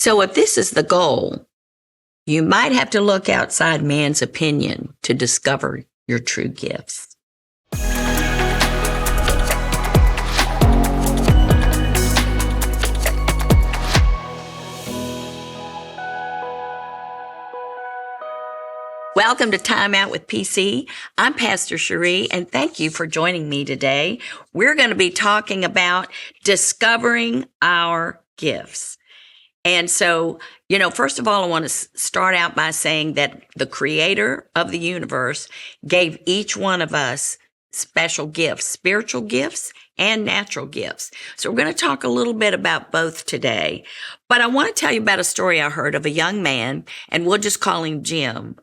So if this is the goal, you might have to look outside man's opinion to discover your true gifts. Welcome to Time Out with PC. I'm Pastor Cherie, and thank you for joining me today. We're going to be talking about discovering our gifts. And so, first of all, I want to start out by saying that the creator of the universe gave each one of us special gifts, spiritual gifts and natural gifts. So we're going to talk a little bit about both today. But I want to tell you about a story I heard of a young man, and we'll just call him Jim,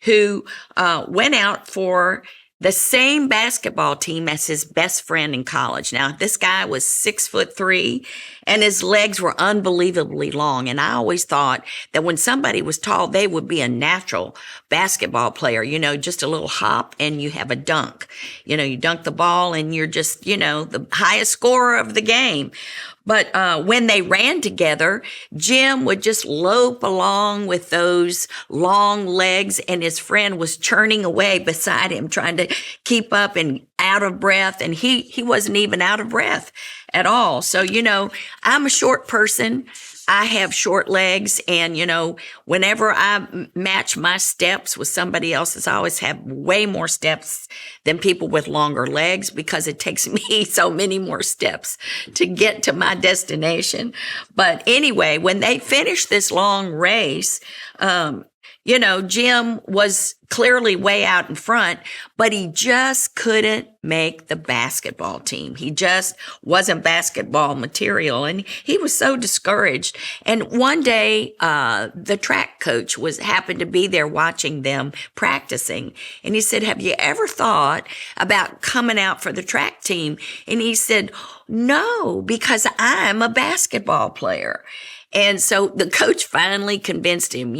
who went out for the same basketball team as his best friend in college. Now, this guy was 6'3", and his legs were unbelievably long. And I always thought that when somebody was tall, they would be a natural basketball player, just a little hop and you have a dunk. You dunk the ball and you're just, the highest scorer of the game. But when they ran together, Jim would just lope along with those long legs, and his friend was churning away beside him, trying to keep up and out of breath. And he wasn't even out of breath at all. So, I'm a short person. I have short legs, and, whenever I match my steps with somebody else's, I always have way more steps than people with longer legs because it takes me so many more steps to get to my destination. But anyway, when they finished this long race, Jim was clearly way out in front, but he just couldn't make the basketball team. He just wasn't basketball material, and he was so discouraged. And one day, the track coach happened to be there watching them practicing, and he said, "Have you ever thought about coming out for the track team?" And he said, "No, because I'm a basketball player." And so the coach finally convinced him,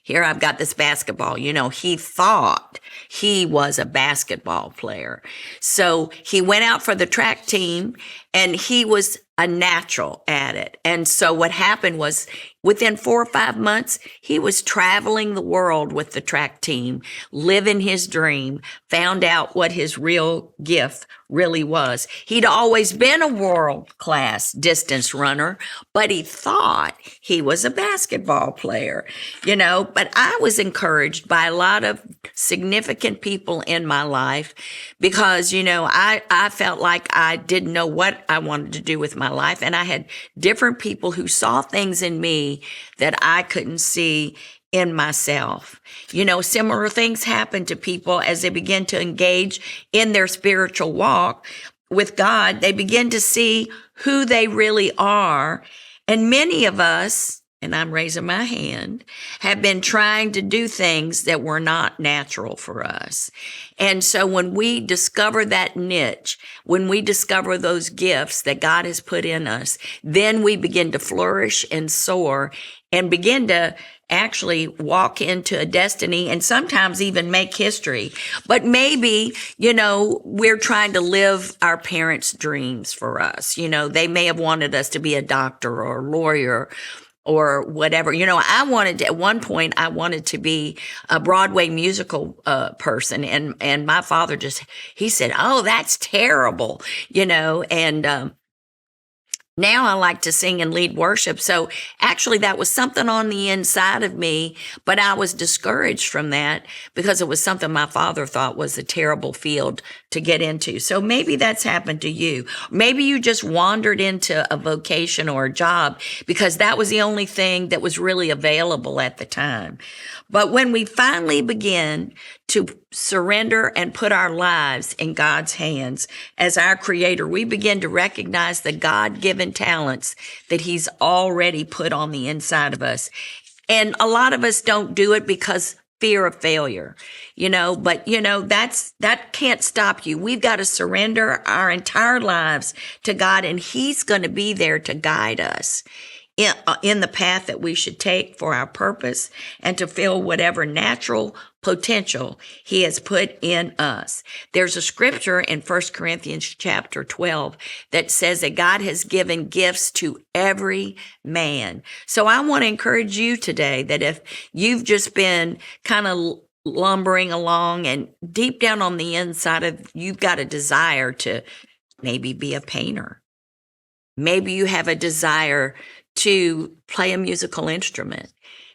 here I've got this basketball. He thought he was a basketball player. So he went out for the track team, and he was a natural at it. And so what happened was, within 4 or 5 months, he was traveling the world with the track team, living his dream, found out what his real gift really was. He'd always been a world-class distance runner, but he thought he was a basketball player, But I was encouraged by a lot of significant people in my life because, I felt like I didn't know what I wanted to do with my life. And I had different people who saw things in me that I couldn't see in myself. Similar things happen to people as they begin to engage in their spiritual walk with God. They begin to see who they really are. And many of us, and I'm raising my hand, have been trying to do things that were not natural for us. And so when we discover that niche, when we discover those gifts that God has put in us, then we begin to flourish and soar and begin to actually walk into a destiny and sometimes even make history. But maybe, we're trying to live our parents' dreams for us. They may have wanted us to be a doctor or a lawyer or whatever. At one point, I wanted to be a Broadway musical person. And my father he said, "Oh, that's terrible," and now I like to sing and lead worship. So actually that was something on the inside of me, but I was discouraged from that because it was something my father thought was a terrible field to get into. So maybe that's happened to you. Maybe you just wandered into a vocation or a job because that was the only thing that was really available at the time. But when we finally begin to surrender and put our lives in God's hands as our creator, we begin to recognize the God-given talents that he's already put on the inside of us. And a lot of us don't do it because fear of failure, but that can't stop you. We've got to surrender our entire lives to God, and he's going to be there to guide us in the path that we should take for our purpose and to fill whatever natural potential he has put in us. There's a scripture in 1 Corinthians chapter 12 that says that God has given gifts to every man. So I want to encourage you today that if you've just been kind of lumbering along and deep down on the inside of you've got a desire to maybe be a painter. Maybe you have a desire to play a musical instrument.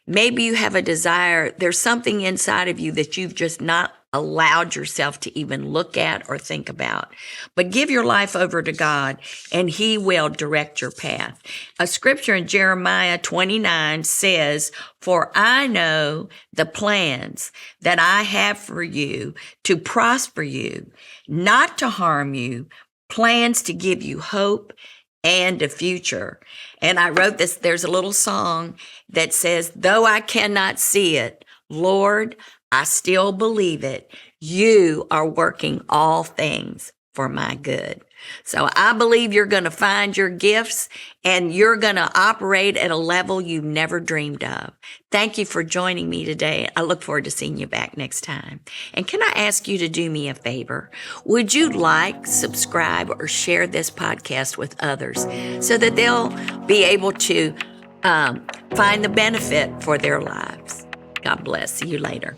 Maybe you have a desire, there's something inside of you that you've just not allowed yourself to even look at or think about. But give your life over to God and he will direct your path. A scripture in Jeremiah 29 says, "For I know the plans that I have for you to prosper you, not to harm you, plans to give you hope and a future." And I wrote this, there's a little song that says, "Though I cannot see it, Lord, I still believe it. You are working all things for my good." So I believe you're going to find your gifts and you're going to operate at a level you've never dreamed of. Thank you for joining me today. I look forward to seeing you back next time. And can I ask you to do me a favor? Would you like, subscribe, or share this podcast with others so that they'll be able to find the benefit for their lives? God bless. See you later.